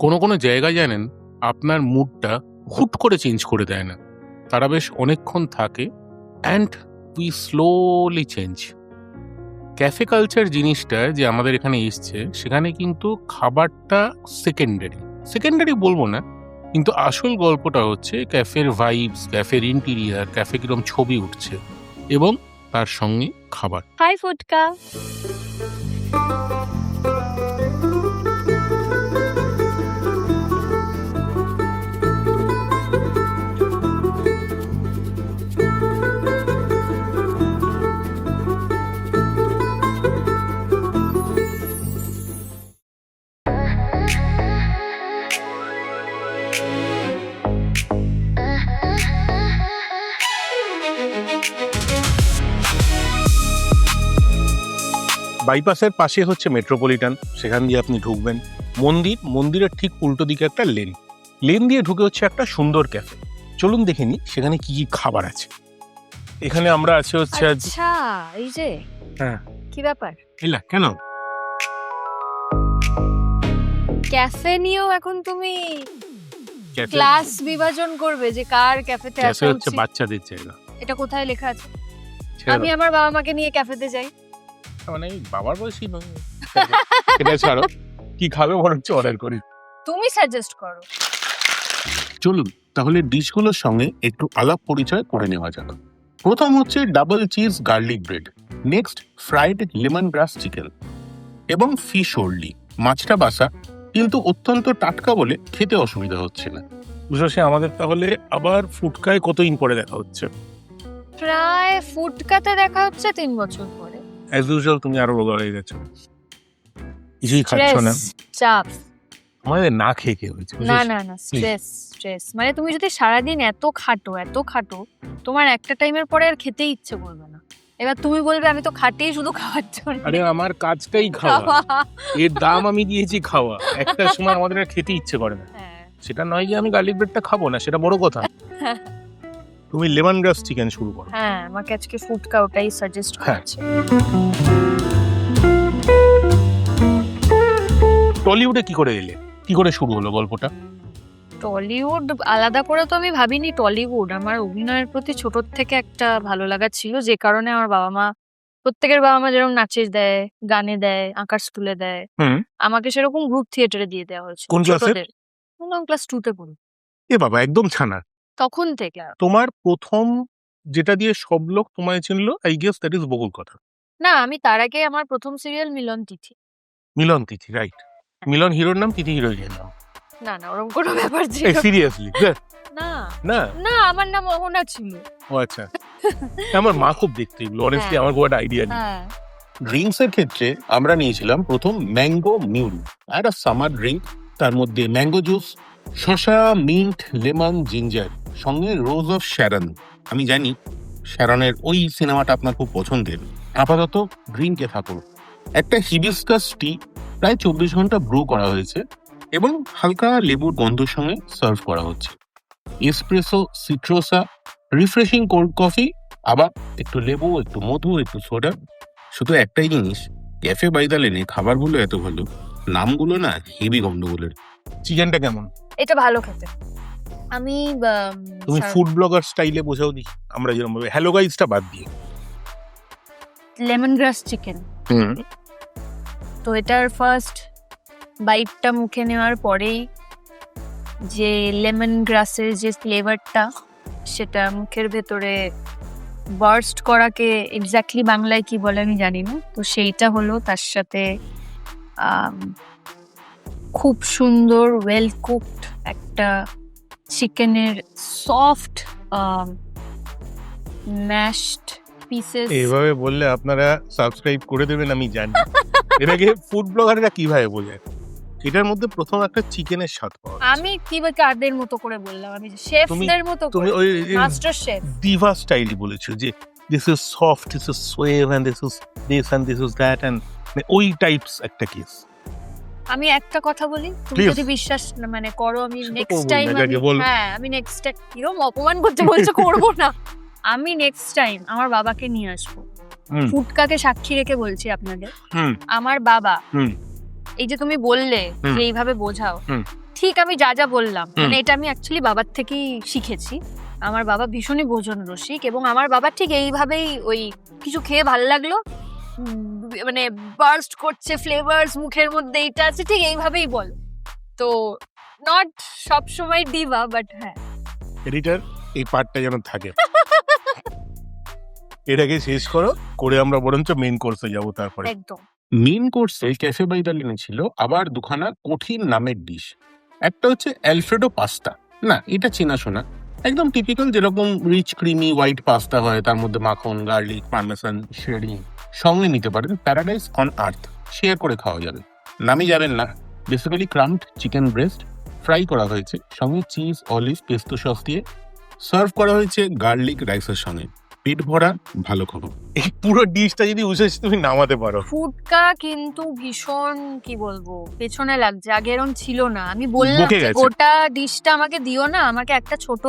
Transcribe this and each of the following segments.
কোনো কোনো জায়গায় জানেন আপনার মুডটা হুট করে চেঞ্জ করে দেয় না, তারা বেশ অনেকক্ষণ থাকে and we slowly change. Cafe culture জিনিসটা যে আমাদের এখানে এসছে, সেখানে কিন্তু খাবারটা সেকেন্ডারি বলবো না, কিন্তু আসল গল্পটা হচ্ছে ক্যাফের ভাইবস, ক্যাফের ইন্টেরিয়ার, ক্যাফে কিরম ছবি উঠছে এবং তার সঙ্গে খাবার। হাই ফুটকা। বাইপাসের পাশে হচ্ছে মেট্রোপলিটন, সেখান দিয়ে আপনি ঢুকবেন। মন্দিরের ঠিক উল্টো দিকে একটা লেন দিয়ে ঢুকে হচ্ছে একটা সুন্দর ক্যাফে। চলুন দেখে নি সেখানে কি কি খাবার আছে। এখানে আমরা আছি হচ্ছে আচ্ছা, এই যে হ্যাঁ, কি ব্যাপার, এলা কেন ক্যাফে নিয়েও এখন তুমি ক্যাফে ক্লাস বিভাজন করবে যে কার ক্যাফেতে ক্যাফে আসা হচ্ছে উচিত? বাচ্চাদের জায়গা। এটা কোথায় লেখা আছে? ছেড়ে আমি আমার বাবা মাকে নিয়ে ক্যাফেতে যাই। দাও। মানে এই বাবার বয়সী নয় এটা ছাড়ো, কি খাবে বরঞ্চ অর্ডার করি। তুমি সাজেস্ট করো। চলুন তাহলে ডিশগুলোর সঙ্গে একটু আলাপ পরিচয় করে নেওয়া যাক। প্রথম হচ্ছে double cheese garlic bread, next fried lemon গ্রাস চিকেন এবং ফিশ ওনলি। মাছটা বাসা কিন্তু অত্যন্ত টাটকা বলে খেতে অসুবিধা হচ্ছে না। বুঝেছি। আমাদের তাহলে আবার ফুটকায় কতদিন পরে দেখা হচ্ছে? প্রায় ফুটকাতে দেখা হচ্ছে 3 বছর পরে। অ্যাজ ইউজুয়াল তুমি আরো রোগা হয়ে গেছো, কিছুই খাচ্ছ না। চাপ। আমাদের না খেয়ে খেয়ে হয়েছে। না না না, স্ট্রেস মানে তুমি যদি সারাদিন এত খাটো তোমার একটা টাইমের পরে আর খেতে ইচ্ছে করবে না। এবার তুমি বলবে আমি তো খাটেই শুধু খাওয়ার জন্য। আরে আমার কাজটাই খাওয়া, এর দাম আমি দিয়েছি খাওয়া। একটা সময় আমাদের আর খেতে ইচ্ছে করে না। হ্যাঁ। সেটা নয় যে আমি গার্লিক ব্রেডটা খাবো না, সেটা বড় কথা। তুমি লেমন গ্রাস চিকেন শুরু করো। হ্যাঁ, আমাকে আজকে ফুটকা ওটাই সাজেস্ট হ্যাঁ। করছে। টলিউডে কি করে এলে, কি করে শুরু হলো গল্পটা? টলিউড আলাদা করে তো আমি ভাবিনি। টলিউড আমার অভিনয়ের প্রতি ছোট থেকে একটা ভালো লাগা ছিল, যে কারণে আমার প্রত্যেকের বাবা মা যেরকম নাচে দেয়, গানে দেয়, আঁকার স্কুলে দেয়, আমাকে সেরকম গ্রুপ থিয়েটারে দিয়ে দেওয়া হয়েছিল। কোন ক্লাসে? ছোটদের ক্লাস 2 তে পড়ি। এ বাবা, একদম ছানা। তখন থেকে তোমার প্রথম যেটা দিয়ে সব লোক তোমায় চিনলো, আই গেস দ্যাট ইজ বকুল কথা। না, আমি তার আগে আমার প্রথম সিরিয়াল মিলন তিথি। মিলন তিথি, রাইট। মিলন হিরোর নাম, তিথি হিরোইনের নাম। না না, ওরকম কোনো ব্যাপার ছিল সিরিয়াসলি? না না না, আমার নাম অহনা ছিল। ও আচ্ছা। আমার মা খুব দেখতে এগুলো, অনেস্টলি আমার খুব একটা আইডিয়া নেই। হ্যাঁ। ড্রিঙ্কস এর ক্ষেত্রে আমরা নিয়েছিলাম প্রথম ম্যাঙ্গো মিউল, একটা সামার ড্রিঙ্ক। তার মধ্যে ম্যাঙ্গো জুস, শসা, মিন্ট, লেমন, জিঞ্জার, সঙ্গে রোজ অফ শ্যারন। আমি জানি শ্যারনের ওই সিনেমাটা আপনার খুব পছন্দের। আপাতত ড্রিঙ্কে থাকুন। একটা হিবিস্কাস টি, প্রায় 24 ঘন্টা ব্রু করা হয়েছে এবং হালকা লেবুর গন্ধের সঙ্গে সার্ভ করা হচ্ছে। এসপ্রেসো, সিট্রোসা, রিফ্রেশিং কোল্ড কফি, আবার একটু লেবু, একটু মধু, একটু সোডা। শুধু একটাই জিনিস, ক্যাফে বাই দ্য লেনে খাবারগুলো এত ভালো, নামগুলো না হেভি গন্ডগোলের। চিকেনটা কেমন? এটা ভালো খেতে। আমি তুমি ফুড ব্লগার স্টাইলে বোঝাও দি, আমরা যেরকম ভাবে হ্যালো গাইসটা বাদ দিয়ে। লেমন গ্রাস চিকেন, তো এটার ফার্স্ট বাইটটা মুখে নেওয়ার পরেই যে লেমন গ্রাসের যে ফ্লেভারটা, সেটা মুখের ভেতরে বার্স্ট করাকে এক্স্যাক্টলি বাংলায় কি বলে আমি জানি না, তো সেইটা হলো। তার সাথে খুব সুন্দর ওয়েল কুকড একটা চিকেনের সফট ম্যাশড পিসেস। এইভাবে বললে আপনারা সাবস্ক্রাইব করে দেবেন আমি জানি। এটাকে ফুড ব্লগাররা কিভাবে বোঝায়? এটার মধ্যে প্রথম একটা চিকেনের স্বাদ পাওয়া যায়। আমি কি কাদের মতো করে বললাম? আমি শেফদের মতো তুমি করে, ওই মাস্টার শেফ দিভা স্টাইলই বলেছো যে this is soft, this is suave and this is this and this is that, and ওই টাইপস একটা কেস। আমি একটা কথা বলি, তুমি Please. যদি বিশ্বাস মানে করো, আমি সেটা নেক্সট করবো টাইম না, যাকে বল। আমি নেক্সট টাইম কিরকম অপমান করতে বলছো, করবো না। আমি নেক্সট টাইম আমার বাবাকে নিয়ে আসবো। ফুটকাকে সাক্ষী রেখে বলছি আপনাদের, আমার বাবা, এই যে তুমি বললে যে এইভাবে বোঝাও, ঠিক আমি যা যা বললাম মানে এটা আমি অ্যাকচুয়ালি বাবার থেকেই শিখেছি। আমার বাবা ভীষণই ভোজন রসিক এবং আমার বাবা ঠিক এইভাবেই ওই কিছু খেয়ে ভালো লাগলো মানে বার্স্ট করছে ফ্লেভারস মুখের মধ্যে এটা আছে ঠিক এইভাবেই বল। তো নট সব সময় ডিভা বাট হ্যাঁ এডিটর এই পার্টটা যেন থাকে। এটাকে শেষ করে আমরা বরঞ্চ মেইন কোর্সে যাব তারপরে। একদম মেইন কোর্সে ক্যাফে বাই দ্য লেনে ছিল আবার দুখানা কঠিন নামের ডিশ। একটা হচ্ছে অ্যালফ্রেডো পাস্তা, না এটা চেনাশোনা একদম টিপিক্যাল যেরকম রিচ ক্রিমি হোয়াইট পাস্তা হয়, তার মধ্যে মাখন গার্লিক পার্মেসান শেরিং। সঙ্গে নিতে পারেন প্যারাডাইস অন আর্থ, শেয়ার করে খাওয়া যাবে, নামই যাবেন না। বেসিক্যালি ক্রাম্পড চিকেন ব্রেস্ট ফ্রাই করা হয়েছে, সঙ্গে চিজ অলিভ পেস্তো সস দিয়ে সার্ভ করা হয়েছে গার্লিক রাইসের সঙ্গে। পেট ভরা ভালো খবর। এই পুরো ডিশটা যদি উঠেছে তুমি নামাতে পারো। ফুডকা কিন্তু ভীষণ কি বলবো পেছনে লাগছে, আগে এরকম ছিল না। আমি বললাম বুকে যে গেছে। গোটা ডিশটা আমাকে দিও না, আমাকে একটা ছোট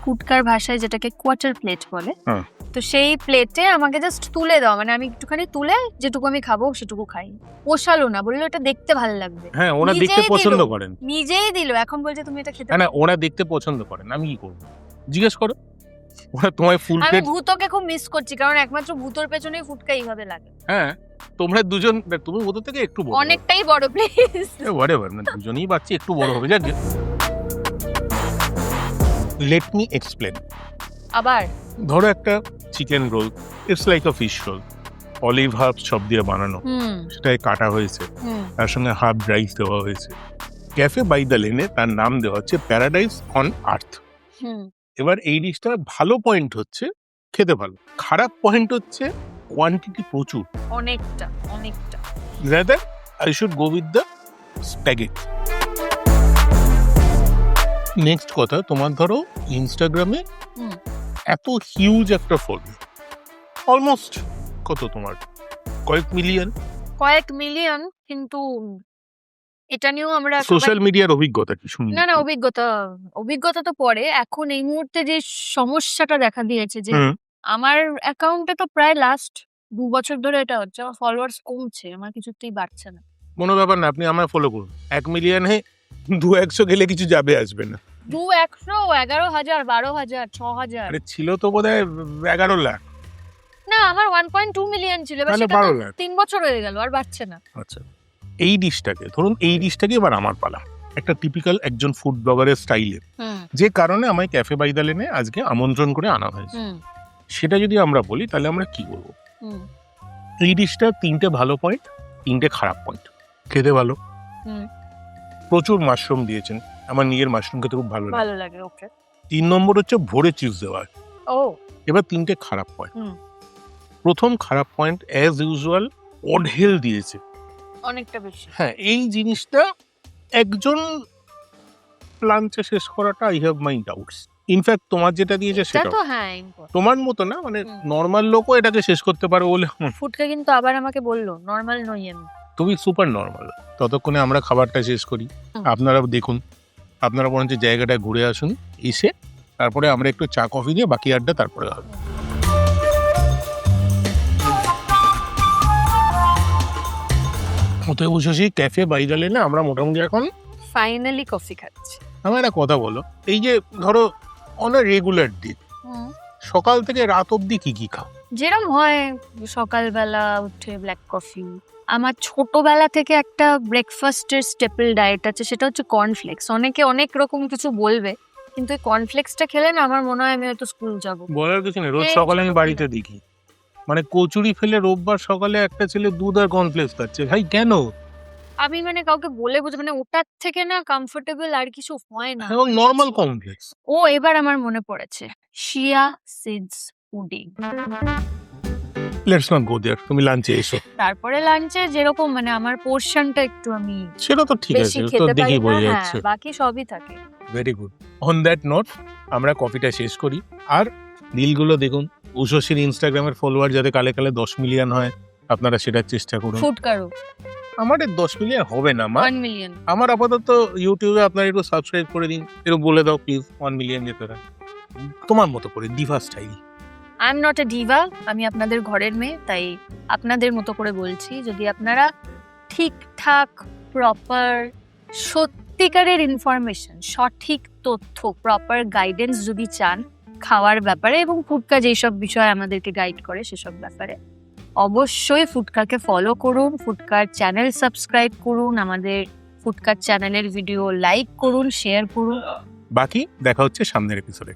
ফুডকার ভাষায় যেটাকে কোয়ার্টার প্লেট বলে, হ্যাঁ। তো সেই প্লেটে আমাকে জাস্ট তুলে দাও, মানে আমি একটুখানি তুলে যেটুকু আমি খাবো সেটুকু খাই। পোষালো না, বললো এটা দেখতে ভালো লাগবে। হ্যাঁ ওরা নিজেই দেখতে পছন্দ দিলো। করেন। নিজেই দিল, এখন বলছে তুমি এটা খেতে না না ওরা দেখতে পছন্দ করেন, আমি কি করবো জিজ্ঞেস করো। ওরা তোমায় ফুল আমি প্লেট। ভূতকে খুব মিস করছি কারণ একমাত্র ভূতর পেছনেই ফুডকা এইভাবে লাগে। হ্যাঁ তোমরা দুজন, তুমি ওদের থেকে একটু বড়, অনেকটাই বড় প্লিজ। হোয়াটএভার, মানে দুজনেই বাচ্চা একটু বড় হবে। যাক লেট মি এক্সপ্লেন। আবার ধরো একটা chicken roll, it's like a fish role, olive herbs সব দিয়ে বানানো, সেটাই কাটা হয়েছে, তার সঙ্গে হাফ রাইস দেওয়া হয়েছে। ক্যাফে বাই দ্য লেনে তার নাম দেওয়া হচ্ছে প্যারাডাইস অন আর্থ। এবার এই ডিশটার ভালো পয়েন্ট হচ্ছে খেতে ভালো, খারাপ পয়েন্ট হচ্ছে কোয়ান্টিটি প্রচুর। অনেকটা অনেকটা। Rather I should go with the spaghetti. Next কথা, তোমার ধরো ইনস্টাগ্রামে এত হিউজ একটা ফলোয়ার, অলমোস্ট কত তোমার কয়েক মিলিয়ন, কিন্তু এটা নিয়েও আমরা সোশ্যাল মিডিয়ার অভিজ্ঞতা কি শুনি? না অভিজ্ঞতা তো পরে। এখন এই মুহূর্তে যে সমস্যাটা দেখা দিয়েছে যে আমার অ্যাকাউন্টে তো প্রায় লাস্ট 2 বছর ধরে এটা হচ্ছে, আমার ফলোয়ার্স কমছে, আমার কিছুতেই বাড়ছে না। কোনো ব্যাপার না, আপনি আমায় ফলো করুন। 1 মিলিয়নে 200 গেলে কিছু যাবে আসবে না। 200, 11,000, 12,000, 6,000। আরে ছিল তো বোধহয় 11 লাখ। না আমার 1.2 মিলিয়ন ছিল, এবার তাহলে সেটা 12 লাখ। 3 বছর হয়ে গেল আর বাড়ছে না। আচ্ছা এই ডিশটাকে এবার আমার পালা, একটা টিপিক্যাল একজন ফুড ব্লগারের স্টাইলে, যে কারণে আমায় ক্যাফে বাই দ্য লেনে আজকে আমন্ত্রণ করে আনা হয়েছে। সেটা যদি আমরা বলি তাহলে আমরা কি বলবো? এই ডিশটা 3টে ভালো পয়েন্ট, 3টে খারাপ পয়েন্ট। খেতে ভালো, প্রচুর মাশরুম দিয়েছেন, আমার নিজের মাশরুম খেতে খুব ভালো লাগে। ওকে। 3 নম্বর হচ্ছে ভোরে চিজ দেওয়া। ও এবার 3টে খারাপ পয়েন্ট। প্রথম খারাপ পয়েন্ট অ্যাজ ইউজুয়াল অঢেল দিয়েছে, অনেকটা বেশি। হ্যাঁ এই জিনিসটা একজন লাঞ্চে শেষ করাটা I have my doubts. In fact তোমার যেটা দিয়েছে সেটা তো হ্যাঁ তোমার মতো না, মানে নর্মাল লোকও এটাকে শেষ করতে পারে বলে। ফুডকা কিন্তু আবার আমাকে বললো নর্মাল নই আমি। তুমি সুপার নর্মাল। ততক্ষণে আমরা খাবারটা শেষ করি, আপনারা দেখুন, আপনারা বরঞ্চ জায়গাটা ঘুরে আসুন, এসে তারপরে আমরা একটু চা কফি দিয়ে বাকি আড্ডা তারপরে হবে। অতএব উষসী ক্যাফে বাই দ্য লেনে আমরা মোটামুটি এখন ফাইনালি কফি খাচ্ছি। আমার একটা কথা বলো, এই যে ধরো অন আ রেগুলার দিন সকাল থেকে রাত অবধি কি খাও? যেরকম হয় সকালবেলা উঠে ব্ল্যাক কফি। আমার ছোটবেলা থেকে একটা ব্রেকফাস্টের স্টেপল ডায়েট আছে, সেটা হচ্ছে কর্নফ্লেক্স। অনেকে অনেক রকম কিছু বলবে, কিন্তু এই কর্নফ্লেক্সটা খেলে না আমার মনে হয় আমি হয়তো স্কুল যাব। বলার কিছু নেই, রোজ সকালে আমি বাড়িতে দেখি মানে কচুরি ফেলে রোববার সকালে একটা ছেলে দুধ আর কর্নফ্লেক্স খাচ্ছে। ভাই কেন? আমি মানে কাউকে বলে বুঝে মানে ওটার থেকে না কমফোর্টেবল আর কিছু হয় না। এবং নরমাল কর্নফ্লেক্স। ও এবার আমার মনে পড়েছে, chia seeds pudding. Let's not go there, তুমি লাঞ্চে এসো। তারপরে লাঞ্চে যেরকম মানে আমার পোরশনটা একটু আমি সেটা তো ঠিক আছে, তো দেখি বোঝা যাচ্ছে, বাকি সবই থাকে। Very good. On that note আমরা কফিটা শেষ করি। আর রিলগুলো দেখুন, উষসীর ইনস্টাগ্রামের ফলোয়ার যাতে কালে কালে 10 মিলিয়ন হয়, আপনারা সেটার চেষ্টা করুন। ফুডকারও আমাদের 10 মিলিয়ন হবে না মা, 1 মিলিয়ন। আমার আপাতত ইউটিউবে আপনারা একটু সাবস্ক্রাইব করে দিন, একটু বলে দাও প্লিজ 1 মিলিয়ন যেতে হয় তোমার মতো করে Diva style. I am not a Diva, আমি আপনাদের ঘরের মেয়ে, তাই আপনাদের মতো করে বলছি। যদি আপনারা ঠিকঠাক প্রপার সত্যি সত্যিকারের ইনফরমেশন, সঠিক তথ্য, প্রপার গাইডেন্স যদি চান খাওয়ার ব্যাপারে এবং ফুডকা যেসব বিষয় আমাদেরকে গাইড করে সেসব ব্যাপারে, অবশ্যই ফুডকাকে ফলো করুন, ফুডকার চ্যানেল সাবস্ক্রাইব করুন, আমাদের ফুডকার চ্যানেলের ভিডিও লাইক করুন, শেয়ার করুন। বাকি দেখা হচ্ছে সামনের এপিসোডে।